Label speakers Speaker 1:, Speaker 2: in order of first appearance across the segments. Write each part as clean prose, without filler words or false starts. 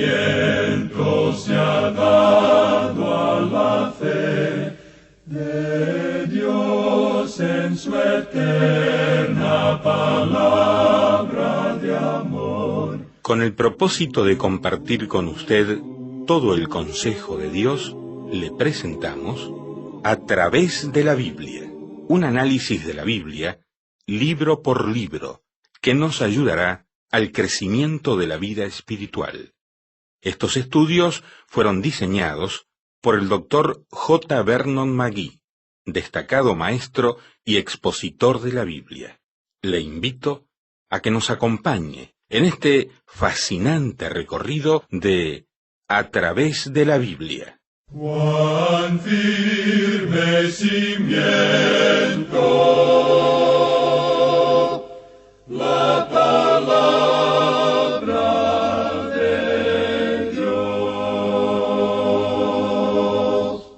Speaker 1: nacimiento se ha dado a la fe de Dios en su eterna palabra de amor.
Speaker 2: Con el propósito de compartir con usted todo el consejo de Dios, le presentamos A través de la Biblia, un análisis de la Biblia, libro por libro, que nos ayudará al crecimiento de la vida espiritual. Estos estudios fueron diseñados por el Dr. J. Vernon McGee, destacado maestro y expositor de la Biblia. Le invito a que nos acompañe en este fascinante recorrido de A través de la Biblia.
Speaker 1: Cuán firme cimiento la palabra de Dios.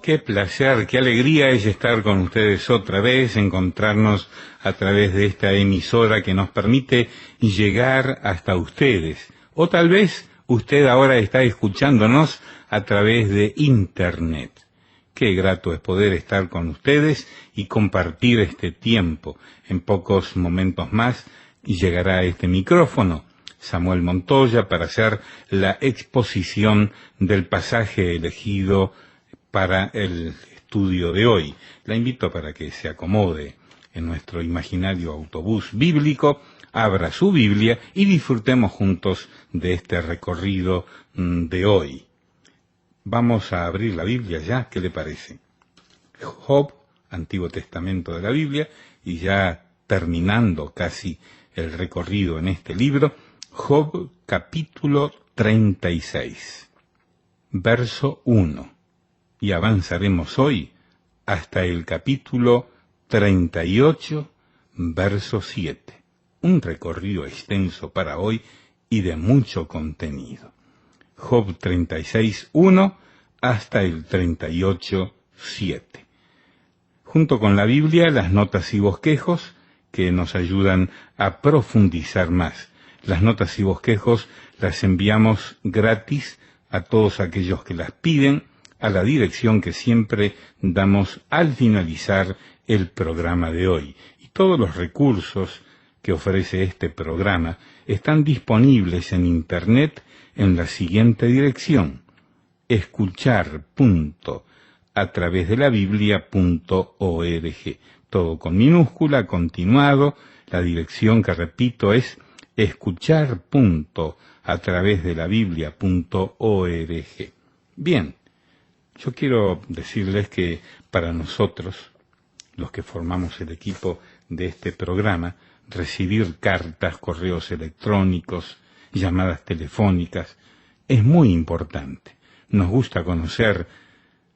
Speaker 3: Qué placer, qué alegría es estar con ustedes otra vez, encontrarnos a través de esta emisora que nos permite llegar hasta ustedes. O tal vez usted ahora está escuchándonos a través de Internet. Qué grato es poder estar con ustedes y compartir este tiempo. En pocos momentos más llegará este micrófono, Samuel Montoya, para hacer la exposición del pasaje elegido para el estudio de hoy. La invito para que se acomode en nuestro imaginario autobús bíblico, abra su Biblia y disfrutemos juntos de este recorrido de hoy. Vamos a abrir la Biblia ya, ¿qué le parece? Job, Antiguo Testamento de la Biblia, y ya terminando casi el recorrido en este libro, Job capítulo 36, verso 1, y avanzaremos hoy hasta el capítulo 38, verso 7. Un recorrido extenso para hoy y de mucho contenido. Job 36, 1 hasta el 38, 7. Junto con la Biblia, las notas y bosquejos que nos ayudan a profundizar más. Las notas y bosquejos las enviamos gratis a todos aquellos que las piden a la dirección que siempre damos al finalizar el programa de hoy. Y todos los recursos que ofrece este programa están disponibles en Internet en la siguiente dirección: escuchar.atravesdelabiblia.org. Todo con minúscula, continuado. La dirección que repito es escuchar.atravesdelabiblia.org. Bien, yo quiero decirles que para nosotros, los que formamos el equipo de este programa, recibir cartas, correos electrónicos, llamadas telefónicas, es muy importante. Nos gusta conocer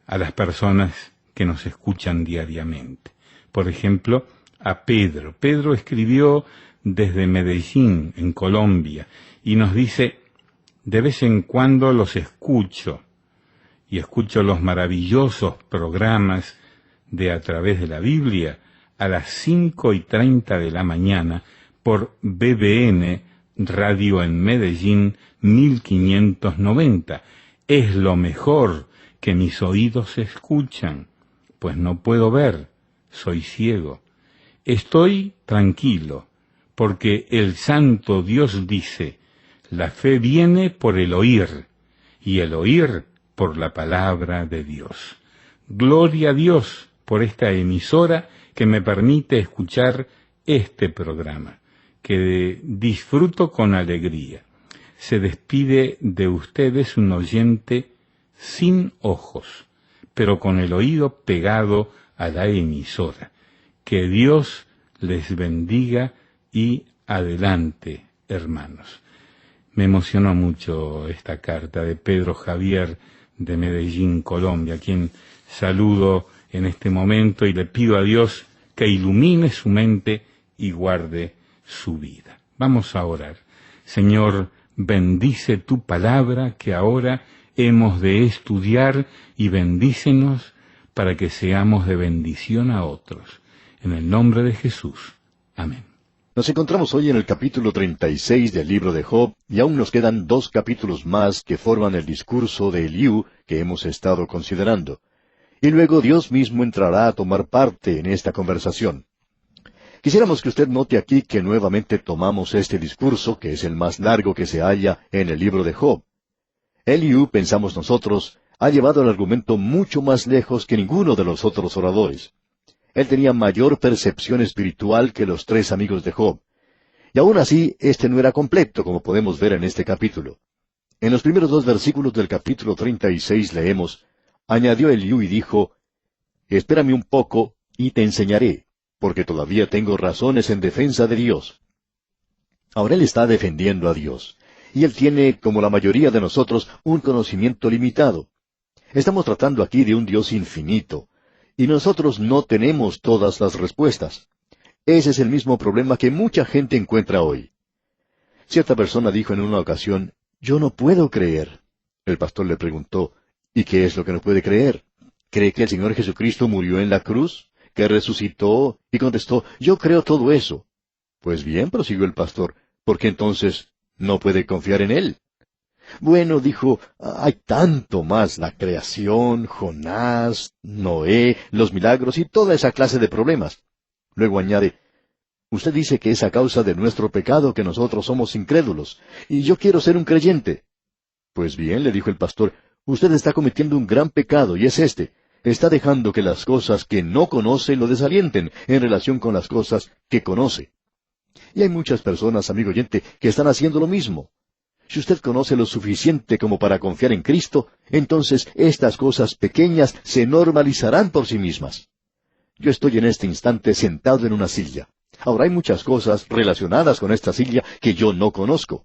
Speaker 3: a las personas que nos escuchan diariamente. Por ejemplo, a Pedro. Pedro escribió desde Medellín, en Colombia, y nos dice: de vez en cuando los escucho, y escucho los maravillosos programas de A través de la Biblia a las 5:30 de la mañana por BBN Radio en Medellín 1590. Es lo mejor que mis oídos escuchan, pues no puedo ver, soy ciego. Estoy tranquilo, porque el Santo Dios dice: la fe viene por el oír, y el oír por la palabra de Dios. Gloria a Dios por esta emisora que me permite escuchar este programa, que disfruto con alegría. Se despide de ustedes un oyente sin ojos, pero con el oído pegado a la emisora. Que Dios les bendiga y adelante, hermanos. Me emocionó mucho esta carta de Pedro Javier de Medellín, Colombia, a quien saludo en este momento y le pido a Dios que ilumine su mente y guarde su vida. Vamos a orar. Señor, bendice tu palabra que ahora hemos de estudiar y bendícenos para que seamos de bendición a otros. En el nombre de Jesús. Amén.
Speaker 4: Nos encontramos hoy en el capítulo 36 del libro de Job, y aún nos quedan 2 capítulos más que forman el discurso de Eliú que hemos estado considerando. Y luego Dios mismo entrará a tomar parte en esta conversación. Quisiéramos que usted note aquí que nuevamente tomamos este discurso, que es el más largo que se halla en el libro de Job. Eliú, pensamos nosotros, ha llevado el argumento mucho más lejos que ninguno de los otros oradores. Él tenía mayor percepción espiritual que los 3 amigos de Job. Y aún así, este no era completo, como podemos ver en este capítulo. En los primeros 2 versículos del capítulo 36 leemos, añadió Eliú y dijo, espérame un poco y te enseñaré, porque todavía tengo razones en defensa de Dios. Ahora él está defendiendo a Dios, y él tiene, como la mayoría de nosotros, un conocimiento limitado. Estamos tratando aquí de un Dios infinito, y nosotros no tenemos todas las respuestas. Ese es el mismo problema que mucha gente encuentra hoy. Cierta persona dijo en una ocasión, yo no puedo creer. El pastor le preguntó, ¿y qué es lo que no puede creer? ¿Cree que el Señor Jesucristo murió en la cruz? ¿Que resucitó? Y contestó, yo creo todo eso. Pues bien, prosiguió el pastor, ¿por qué entonces no puede confiar en Él? Bueno, dijo, hay tanto más, la creación, Jonás, Noé, los milagros y toda esa clase de problemas. Luego añade, usted dice que es a causa de nuestro pecado que nosotros somos incrédulos, y yo quiero ser un creyente. Pues bien, le dijo el pastor, usted está cometiendo un gran pecado, y es este. Está dejando que las cosas que no conoce lo desalienten en relación con las cosas que conoce. Y hay muchas personas, amigo oyente, que están haciendo lo mismo. Si usted conoce lo suficiente como para confiar en Cristo, entonces estas cosas pequeñas se normalizarán por sí mismas. Yo estoy en este instante sentado en una silla. Ahora hay muchas cosas relacionadas con esta silla que yo no conozco.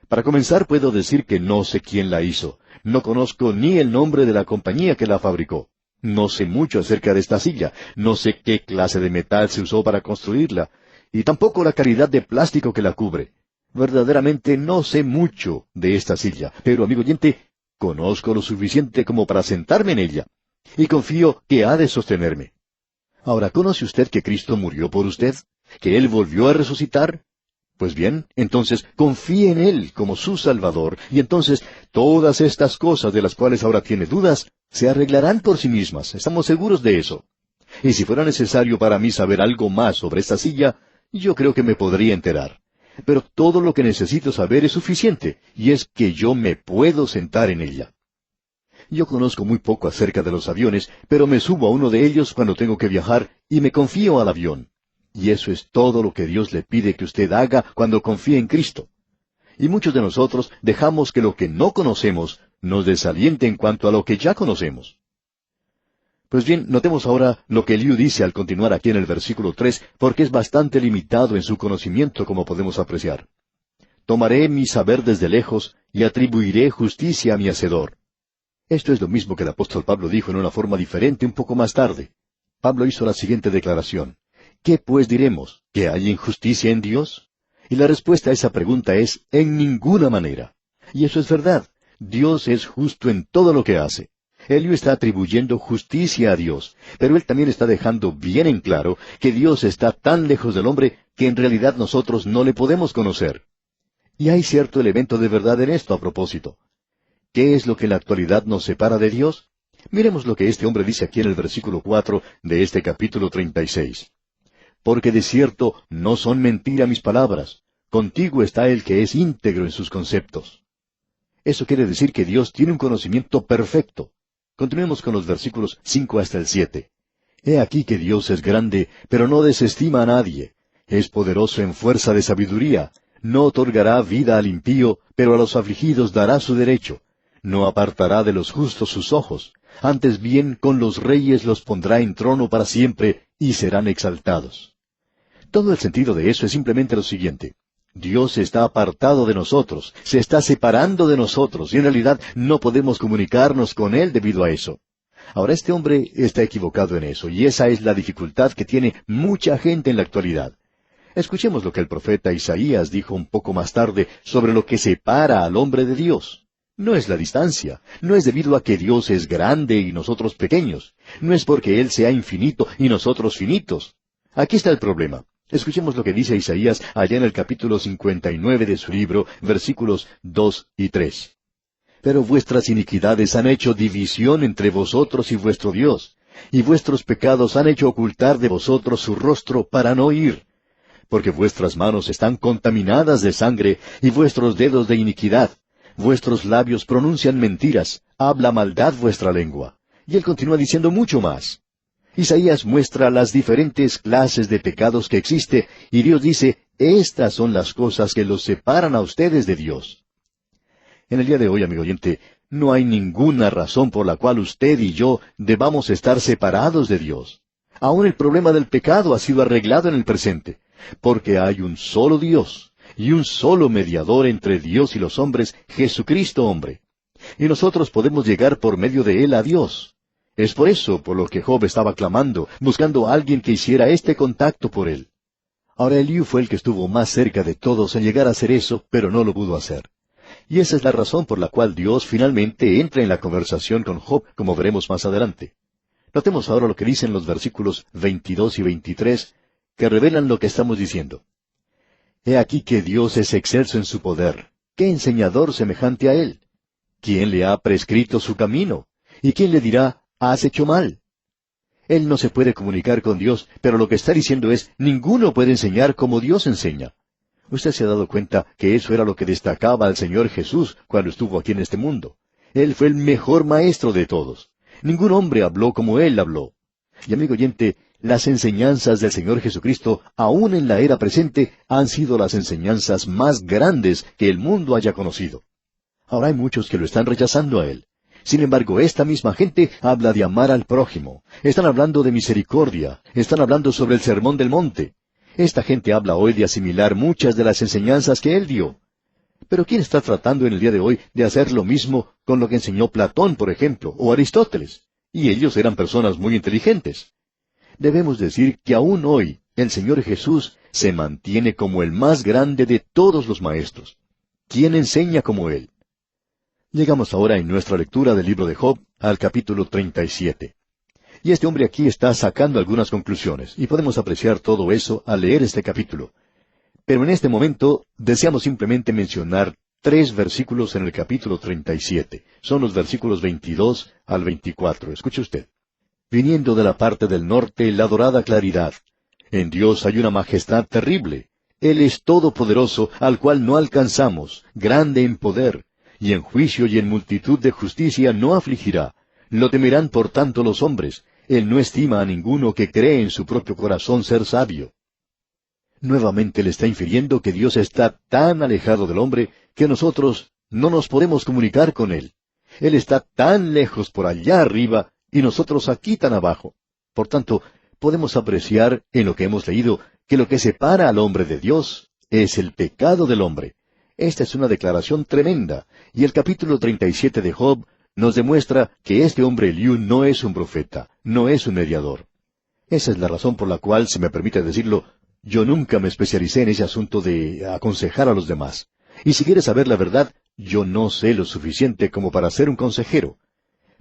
Speaker 4: Para comenzar, puedo decir que no sé quién la hizo. No conozco ni el nombre de la compañía que la fabricó. No sé mucho acerca de esta silla. No sé qué clase de metal se usó para construirla. Y tampoco la calidad de plástico que la cubre. Verdaderamente no sé mucho de esta silla, pero amigo oyente, conozco lo suficiente como para sentarme en ella, y confío que ha de sostenerme. Ahora, ¿conoce usted que Cristo murió por usted? ¿Que Él volvió a resucitar? Pues bien, entonces confíe en Él como su Salvador, y entonces todas estas cosas de las cuales ahora tiene dudas, se arreglarán por sí mismas, estamos seguros de eso. Y si fuera necesario para mí saber algo más sobre esta silla, yo creo que me podría enterar. Pero todo lo que necesito saber es suficiente, y es que yo me puedo sentar en ella. Yo conozco muy poco acerca de los aviones, pero me subo a uno de ellos cuando tengo que viajar, y me confío al avión. Y eso es todo lo que Dios le pide que usted haga cuando confíe en Cristo. Y muchos de nosotros dejamos que lo que no conocemos nos desaliente en cuanto a lo que ya conocemos. Pues bien, notemos ahora lo que Eliú dice al continuar aquí en el versículo 3, porque es bastante limitado en su conocimiento, como podemos apreciar. Tomaré mi saber desde lejos, y atribuiré justicia a mi Hacedor. Esto es lo mismo que el apóstol Pablo dijo en una forma diferente un poco más tarde. Pablo hizo la siguiente declaración. ¿Qué pues diremos? ¿Que hay injusticia en Dios? Y la respuesta a esa pregunta es, en ninguna manera. Y eso es verdad. Dios es justo en todo lo que hace. Eliú está atribuyendo justicia a Dios, pero él también está dejando bien en claro que Dios está tan lejos del hombre que en realidad nosotros no le podemos conocer. Y hay cierto elemento de verdad en esto a propósito. ¿Qué es lo que en la actualidad nos separa de Dios? Miremos lo que este hombre dice aquí en el versículo 4 de este capítulo 36. Porque de cierto no son mentira mis palabras. Contigo está el que es íntegro en sus conceptos. Eso quiere decir que Dios tiene un conocimiento perfecto. Continuemos con los versículos 5 hasta el 7. He aquí que Dios es grande, pero no desestima a nadie. Es poderoso en fuerza de sabiduría. No otorgará vida al impío, pero a los afligidos dará su derecho. No apartará de los justos sus ojos. Antes bien, con los reyes los pondrá en trono para siempre, y serán exaltados. Todo el sentido de eso es simplemente lo siguiente. Dios está apartado de nosotros, se está separando de nosotros, y en realidad no podemos comunicarnos con Él debido a eso. Ahora, este hombre está equivocado en eso, y esa es la dificultad que tiene mucha gente en la actualidad. Escuchemos lo que el profeta Isaías dijo un poco más tarde sobre lo que separa al hombre de Dios. No es la distancia, no es debido a que Dios es grande y nosotros pequeños, no es porque Él sea infinito y nosotros finitos. Aquí está el problema. Escuchemos lo que dice Isaías allá en el capítulo 59 de su libro, versículos 2 y 3. Pero vuestras iniquidades han hecho división entre vosotros y vuestro Dios, y vuestros pecados han hecho ocultar de vosotros su rostro para no oír. Porque vuestras manos están contaminadas de sangre, y vuestros dedos de iniquidad. Vuestros labios pronuncian mentiras, habla maldad vuestra lengua. Y él continúa diciendo mucho más. Isaías muestra las diferentes clases de pecados que existe, y Dios dice, estas son las cosas que los separan a ustedes de Dios. En el día de hoy, amigo oyente, no hay ninguna razón por la cual usted y yo debamos estar separados de Dios. Aún el problema del pecado ha sido arreglado en el presente, porque hay un solo Dios, y un solo mediador entre Dios y los hombres, Jesucristo hombre. Y nosotros podemos llegar por medio de Él a Dios. Es por eso por lo que Job estaba clamando, buscando a alguien que hiciera este contacto por él. Ahora Eliú fue el que estuvo más cerca de todos en llegar a hacer eso, pero no lo pudo hacer. Y esa es la razón por la cual Dios finalmente entra en la conversación con Job, como veremos más adelante. Notemos ahora lo que dicen los versículos 22 y 23, que revelan lo que estamos diciendo. He aquí que Dios es excelso en su poder. ¿Qué enseñador semejante a él? ¿Quién le ha prescrito su camino? ¿Y quién le dirá, has hecho mal? Él no se puede comunicar con Dios, pero lo que está diciendo es, ninguno puede enseñar como Dios enseña. Usted se ha dado cuenta que eso era lo que destacaba al Señor Jesús cuando estuvo aquí en este mundo. Él fue el mejor maestro de todos. Ningún hombre habló como Él habló. Y amigo oyente, las enseñanzas del Señor Jesucristo, aún en la era presente, han sido las enseñanzas más grandes que el mundo haya conocido. Ahora hay muchos que lo están rechazando a Él. Sin embargo, esta misma gente habla de amar al prójimo. Están hablando de misericordia. Están hablando sobre el Sermón del Monte. Esta gente habla hoy de asimilar muchas de las enseñanzas que Él dio. Pero ¿quién está tratando en el día de hoy de hacer lo mismo con lo que enseñó Platón, por ejemplo, o Aristóteles? Y ellos eran personas muy inteligentes. Debemos decir que aún hoy el Señor Jesús se mantiene como el más grande de todos los maestros. ¿Quién enseña como Él? Llegamos ahora en nuestra lectura del libro de Job al capítulo 37. Y este hombre aquí está sacando algunas conclusiones, y podemos apreciar todo eso al leer este capítulo. Pero en este momento deseamos simplemente mencionar 3 versículos en el capítulo 37. Son los versículos 22 al 24. Escuche usted. Viniendo de la parte del norte la dorada claridad. En Dios hay una majestad terrible. Él es todopoderoso, al cual no alcanzamos, grande en poder. Y en juicio y en multitud de justicia no afligirá. Lo temerán por tanto los hombres. Él no estima a ninguno que cree en su propio corazón ser sabio. Nuevamente le está infiriendo que Dios está tan alejado del hombre que nosotros no nos podemos comunicar con Él. Él está tan lejos por allá arriba y nosotros aquí tan abajo. Por tanto, podemos apreciar en lo que hemos leído que lo que separa al hombre de Dios es el pecado del hombre. Esta es una declaración tremenda, y el capítulo 37 de Job nos demuestra que este hombre Eliú no es un profeta, no es un mediador. Esa es la razón por la cual, si me permite decirlo, yo nunca me especialicé en ese asunto de aconsejar a los demás. Y si quieres saber la verdad, yo no sé lo suficiente como para ser un consejero.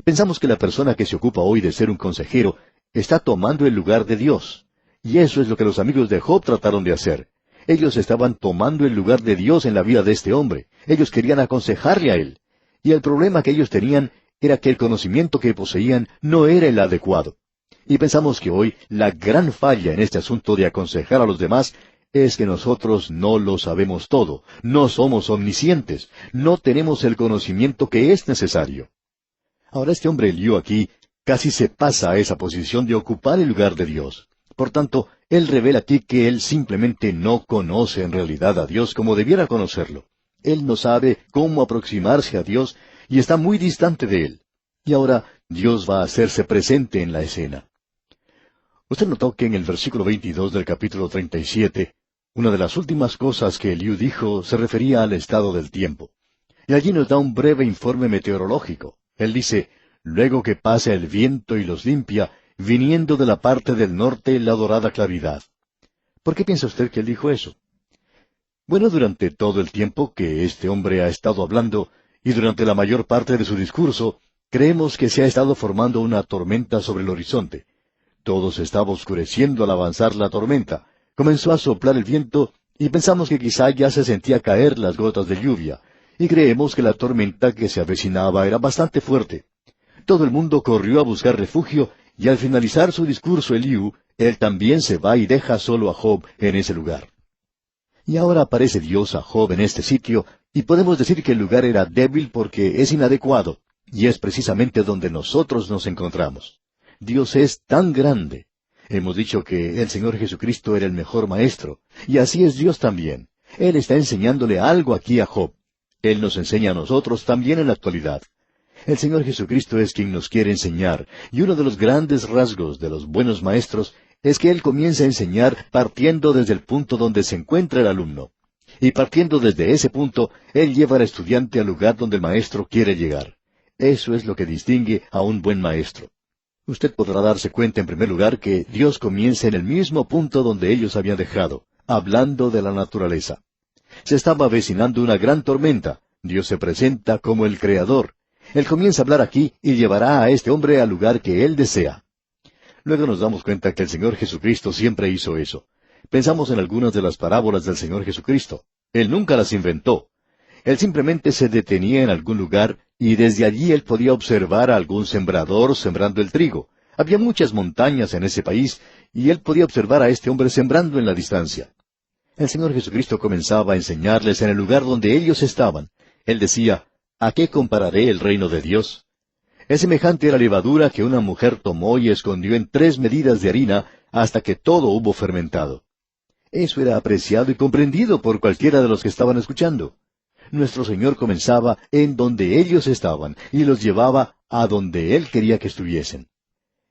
Speaker 4: Pensamos que la persona que se ocupa hoy de ser un consejero está tomando el lugar de Dios. Y eso es lo que los amigos de Job trataron de hacer. Ellos estaban tomando el lugar de Dios en la vida de este hombre. Ellos querían aconsejarle a él. Y el problema que ellos tenían era que el conocimiento que poseían no era el adecuado. Y pensamos que hoy la gran falla en este asunto de aconsejar a los demás es que nosotros no lo sabemos todo, no somos omniscientes, no tenemos el conocimiento que es necesario. Ahora este hombre Eliú aquí casi se pasa a esa posición de ocupar el lugar de Dios. Por tanto, él revela aquí que él simplemente no conoce en realidad a Dios como debiera conocerlo. Él no sabe cómo aproximarse a Dios y está muy distante de Él. Y ahora Dios va a hacerse presente en la escena. Usted notó que en el versículo 22 del capítulo 37, una de las últimas cosas que Eliú dijo se refería al estado del tiempo. Y allí nos da un breve informe meteorológico. Él dice, luego que pasa el viento y los limpia, viniendo de la parte del norte la dorada claridad. ¿Por qué piensa usted que él dijo eso? Bueno, durante todo el tiempo que este hombre ha estado hablando, y durante la mayor parte de su discurso, creemos que se ha estado formando una tormenta sobre el horizonte. Todo se estaba oscureciendo al avanzar la tormenta, Comenzó a soplar el viento y pensamos que quizá ya se sentía caer las gotas de lluvia, y creemos que la tormenta que se avecinaba era bastante fuerte. Todo el mundo corrió a buscar refugio, y al finalizar su discurso Eliú, él también se va y deja solo a Job en ese lugar. Y ahora aparece Dios a Job en este sitio, y podemos decir que el lugar era débil porque es inadecuado, y es precisamente donde nosotros nos encontramos. Dios es tan grande. Hemos dicho que el Señor Jesucristo era el mejor maestro, y así es Dios también. Él está enseñándole algo aquí a Job. Él nos enseña a nosotros también en la actualidad. El Señor Jesucristo es quien nos quiere enseñar, y uno de los grandes rasgos de los buenos maestros es que Él comienza a enseñar partiendo desde el punto donde se encuentra el alumno. Y partiendo desde ese punto, Él lleva al estudiante al lugar donde el maestro quiere llegar. Eso es lo que distingue a un buen maestro. Usted podrá darse cuenta en primer lugar que Dios comienza en el mismo punto donde ellos habían dejado, hablando de la naturaleza. Se estaba avecinando una gran tormenta. Dios se presenta como el Creador. Él comienza a hablar aquí y llevará a este hombre al lugar que Él desea. Luego nos damos cuenta que el Señor Jesucristo siempre hizo eso. Pensamos en algunas de las parábolas del Señor Jesucristo. Él nunca las inventó. Él simplemente se detenía en algún lugar y desde allí él podía observar a algún sembrador sembrando el trigo. Había muchas montañas en ese país y él podía observar a este hombre sembrando en la distancia. El Señor Jesucristo comenzaba a enseñarles en el lugar donde ellos estaban. Él decía, ¿a qué compararé el reino de Dios? Es semejante a la levadura que una mujer tomó y escondió en 3 medidas de harina hasta que todo hubo fermentado. Eso era apreciado y comprendido por cualquiera de los que estaban escuchando. Nuestro Señor comenzaba en donde ellos estaban y los llevaba a donde Él quería que estuviesen.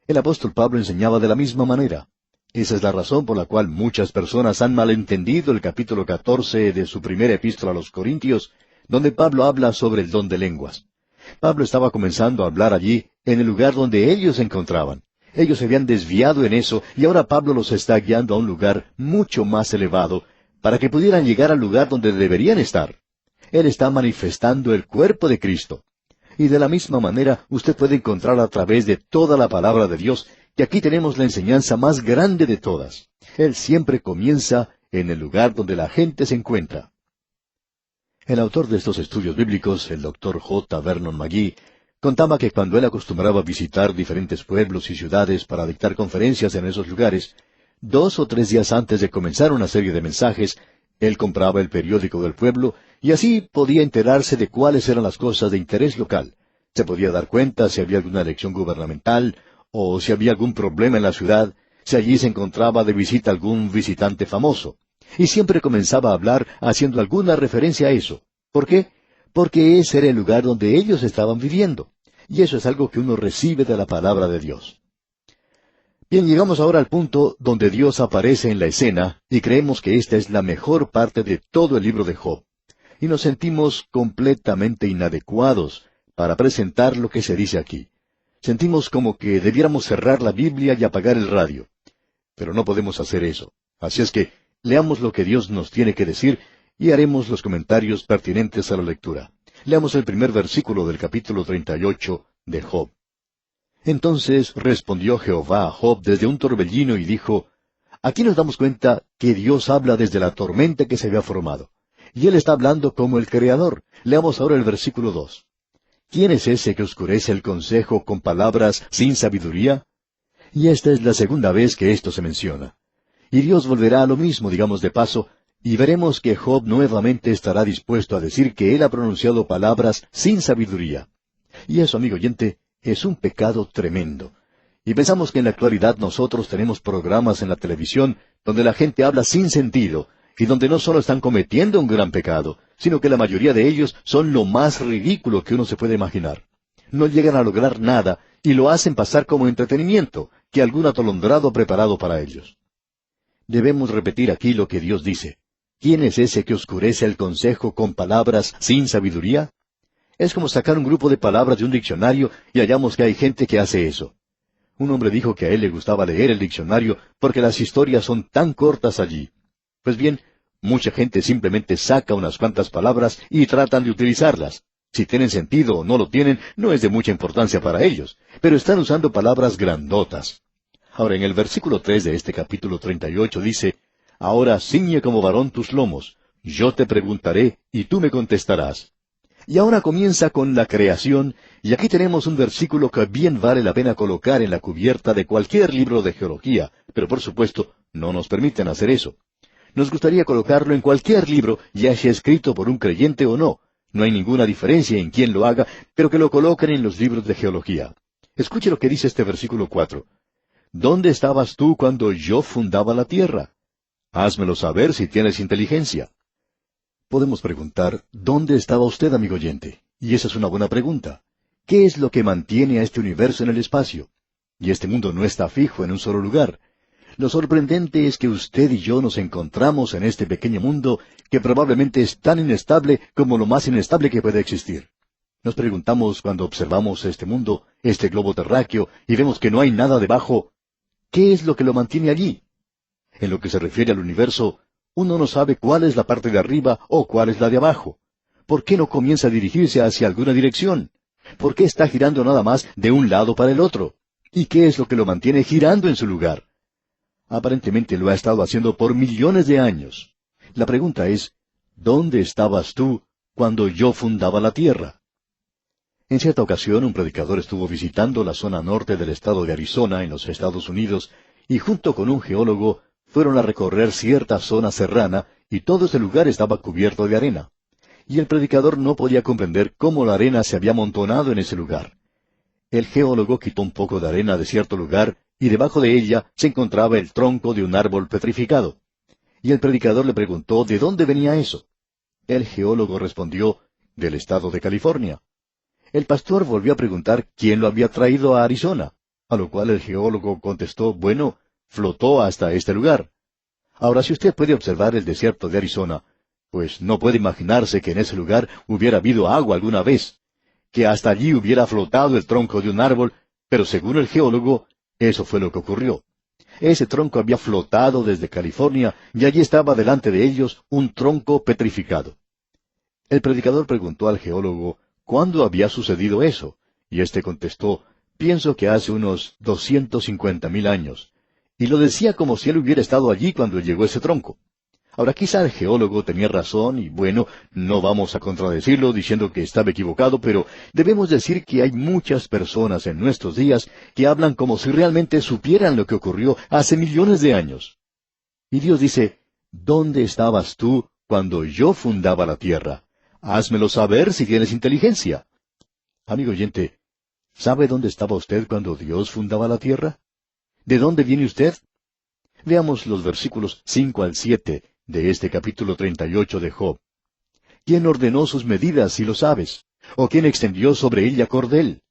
Speaker 4: El apóstol Pablo enseñaba de la misma manera. Esa es la razón por la cual muchas personas han malentendido el capítulo 14 de su primera epístola a los Corintios, donde Pablo habla sobre el don de lenguas. Pablo estaba comenzando a hablar allí, en el lugar donde ellos se encontraban. Ellos se habían desviado en eso, y ahora Pablo los está guiando a un lugar mucho más elevado, para que pudieran llegar al lugar donde deberían estar. Él está manifestando el cuerpo de Cristo. Y de la misma manera, usted puede encontrar a través de toda la palabra de Dios, que aquí tenemos la enseñanza más grande de todas. Él siempre comienza en el lugar donde la gente se encuentra. El autor de estos estudios bíblicos, el Dr. J. Vernon McGee, contaba que cuando él acostumbraba a visitar diferentes pueblos y ciudades para dictar conferencias en esos lugares, 2 o 3 días antes de comenzar una serie de mensajes, él compraba el periódico del pueblo y así podía enterarse de cuáles eran las cosas de interés local. Se podía dar cuenta si había alguna elección gubernamental o si había algún problema en la ciudad, si allí se encontraba de visita algún visitante famoso. Y siempre comenzaba a hablar haciendo alguna referencia a eso. ¿Por qué? Porque ese era el lugar donde ellos estaban viviendo. Y eso es algo que uno recibe de la palabra de Dios. Bien, llegamos ahora al punto donde Dios aparece en la escena y creemos que esta es la mejor parte de todo el libro de Job. Y nos sentimos completamente inadecuados para presentar lo que se dice aquí. Sentimos como que debiéramos cerrar la Biblia y apagar el radio. Pero no podemos hacer eso. Así es que leamos lo que Dios nos tiene que decir y haremos los comentarios pertinentes a la lectura. Leamos el primer versículo del capítulo 38 de Job. Entonces respondió Jehová a Job desde un torbellino y dijo, aquí nos damos cuenta que Dios habla desde la tormenta que se había formado. Y Él está hablando como el Creador. Leamos ahora el versículo 2. ¿Quién es ese que oscurece el consejo con palabras sin sabiduría? Y esta es la segunda vez que esto se menciona. Y Dios volverá a lo mismo, digamos de paso, y veremos que Job nuevamente estará dispuesto a decir que él ha pronunciado palabras sin sabiduría. Y eso, amigo oyente, es un pecado tremendo. Y pensamos que en la actualidad nosotros tenemos programas en la televisión donde la gente habla sin sentido, y donde no solo están cometiendo un gran pecado, sino que la mayoría de ellos son lo más ridículo que uno se puede imaginar. No llegan a lograr nada, y lo hacen pasar como entretenimiento, que algún atolondrado preparado para ellos. Debemos repetir aquí lo que Dios dice. ¿Quién es ese que oscurece el consejo con palabras sin sabiduría? Es como sacar un grupo de palabras de un diccionario y hallamos que hay gente que hace eso. Un hombre dijo que a él le gustaba leer el diccionario porque las historias son tan cortas allí. Pues bien, mucha gente simplemente saca unas cuantas palabras y tratan de utilizarlas. Si tienen sentido o no lo tienen, no es de mucha importancia para ellos, pero están usando palabras grandotas. Ahora, en el versículo 3 de este capítulo 38 dice, Ahora ciñe como varón tus lomos. Yo te preguntaré, y tú me contestarás. Y ahora comienza con la creación, y aquí tenemos un versículo que bien vale la pena colocar en la cubierta de cualquier libro de geología, pero por supuesto no nos permiten hacer eso. Nos gustaría colocarlo en cualquier libro, ya sea escrito por un creyente o no. No hay ninguna diferencia en quién lo haga, pero que lo coloquen en los libros de geología. Escuche lo que dice este versículo 4. ¿Dónde estabas tú cuando yo fundaba la tierra? Házmelo saber si tienes inteligencia. Podemos preguntar, ¿dónde estaba usted, amigo oyente? Y esa es una buena pregunta. ¿Qué es lo que mantiene a este universo en el espacio? Y este mundo no está fijo en un solo lugar. Lo sorprendente es que usted y yo nos encontramos en este pequeño mundo que probablemente es tan inestable como lo más inestable que puede existir. Nos preguntamos cuando observamos este mundo, este globo terráqueo, y vemos que no hay nada debajo, ¿qué es lo que lo mantiene allí? En lo que se refiere al universo, uno no sabe cuál es la parte de arriba o cuál es la de abajo. ¿Por qué no comienza a dirigirse hacia alguna dirección? ¿Por qué está girando nada más de un lado para el otro? ¿Y qué es lo que lo mantiene girando en su lugar? Aparentemente lo ha estado haciendo por millones de años. La pregunta es, ¿dónde estabas tú cuando yo fundaba la tierra? En cierta ocasión un predicador estuvo visitando la zona norte del estado de Arizona, en los Estados Unidos, y junto con un geólogo fueron a recorrer cierta zona serrana, y todo ese lugar estaba cubierto de arena. Y el predicador no podía comprender cómo la arena se había amontonado en ese lugar. El geólogo quitó un poco de arena de cierto lugar, y debajo de ella se encontraba el tronco de un árbol petrificado. Y el predicador le preguntó de dónde venía eso. El geólogo respondió, del estado de California. El pastor volvió a preguntar quién lo había traído a Arizona, a lo cual el geólogo contestó, bueno, flotó hasta este lugar. Ahora, si usted puede observar el desierto de Arizona, pues no puede imaginarse que en ese lugar hubiera habido agua alguna vez, que hasta allí hubiera flotado el tronco de un árbol, pero según el geólogo, eso fue lo que ocurrió. Ese tronco había flotado desde California y allí estaba delante de ellos un tronco petrificado. El predicador preguntó al geólogo cuándo había sucedido eso, y éste contestó, pienso que hace unos 250,000 años. Y lo decía como si él hubiera estado allí cuando llegó ese tronco. Ahora, quizá el geólogo tenía razón, y bueno, no vamos a contradecirlo diciendo que estaba equivocado, pero debemos decir que hay muchas personas en nuestros días que hablan como si realmente supieran lo que ocurrió hace millones de años. Y Dios dice, ¿dónde estabas tú cuando yo fundaba la tierra? Házmelo saber si tienes inteligencia. Amigo oyente, ¿sabe dónde estaba usted cuando Dios fundaba la tierra? ¿De dónde viene usted? Veamos los versículos 5 al 7 de este capítulo 38 de Job. ¿Quién ordenó sus medidas, si lo sabes? ¿O quién extendió sobre ella cordel?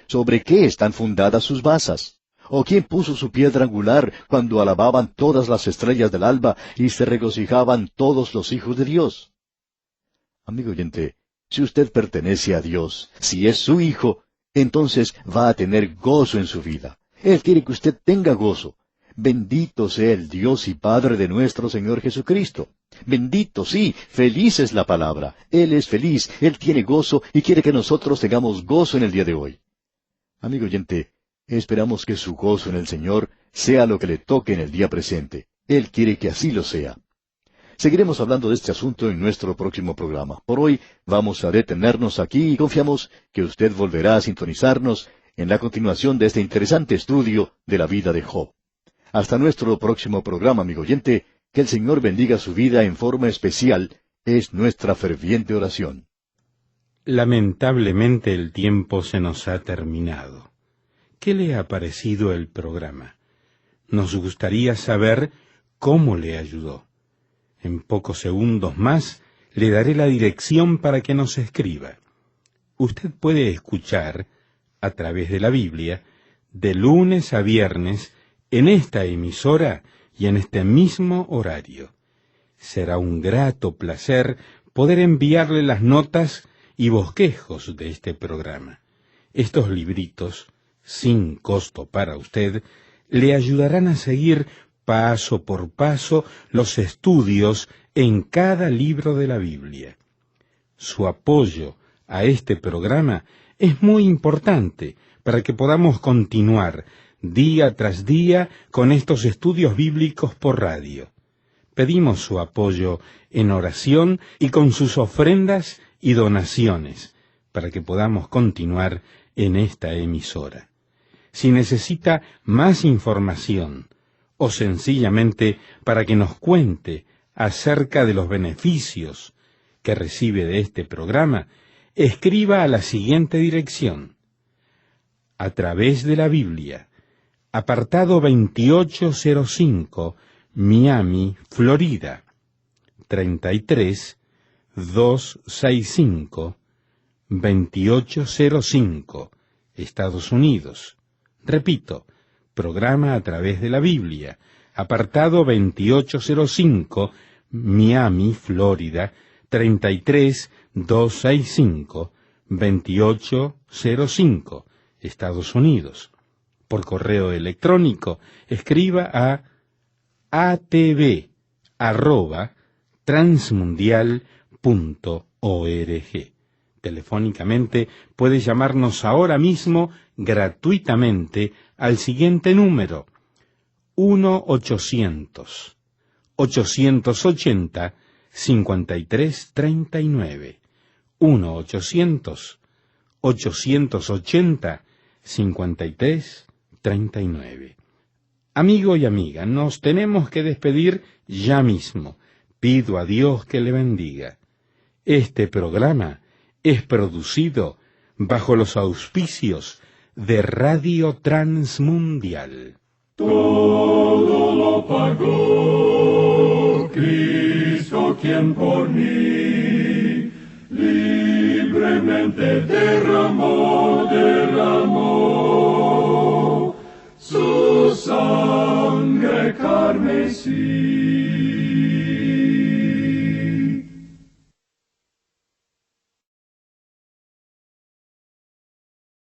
Speaker 4: ¿Sobre qué están fundadas sus basas? ¿O quién puso su piedra angular cuando alababan todas las estrellas del alba y se regocijaban todos los hijos de Dios? Amigo oyente, si usted pertenece a Dios, si es su hijo, entonces va a tener gozo en su vida. Él quiere que usted tenga gozo. Bendito sea el Dios y Padre de nuestro Señor Jesucristo. Bendito, sí, feliz es la palabra. Él es feliz, Él tiene gozo y quiere que nosotros tengamos gozo en el día de hoy. Amigo oyente, esperamos que su gozo en el Señor sea lo que le toque en el día presente. Él quiere que así lo sea. Seguiremos hablando de este asunto en nuestro próximo programa. Por hoy vamos a detenernos aquí y confiamos que usted volverá a sintonizarnos en la continuación de este interesante estudio de la vida de Job. Hasta nuestro próximo programa, amigo oyente, que el Señor bendiga su vida en forma especial, es nuestra ferviente oración.
Speaker 3: Lamentablemente el tiempo se nos ha terminado. ¿Qué le ha parecido el programa? Nos gustaría saber cómo le ayudó. En pocos segundos más le daré la dirección para que nos escriba. Usted puede escuchar, a través de la Biblia, de lunes a viernes, en esta emisora y en este mismo horario. Será un grato placer poder enviarle las notas y bosquejos de este programa. Estos libritos, sin costo para usted, le ayudarán a seguir paso por paso los estudios en cada libro de la Biblia. Su apoyo a este programa es muy importante para que podamos continuar día tras día con estos estudios bíblicos por radio. Pedimos su apoyo en oración y con sus ofrendas y donaciones para que podamos continuar en esta emisora. Si necesita más información o sencillamente para que nos cuente acerca de los beneficios que recibe de este programa, escriba a la siguiente dirección: A través de la Biblia, apartado 2805, Miami, Florida, 33265, 2805, Estados Unidos. Repito, programa A través de la Biblia, apartado 2805, Miami, Florida, 33265, 2805, Estados Unidos. Por correo electrónico, escriba a atv@transmundial.org. Telefónicamente puede llamarnos ahora mismo gratuitamente al siguiente número: 1-800-880-5339. 1-800-880-5339. Amigo y amiga, nos tenemos que despedir ya mismo. Pido a Dios que le bendiga. Este programa es producido bajo los auspicios de Radio Transmundial.
Speaker 1: Todo lo pagó Cristo, quien por mí libremente derramó su sangre carmesí.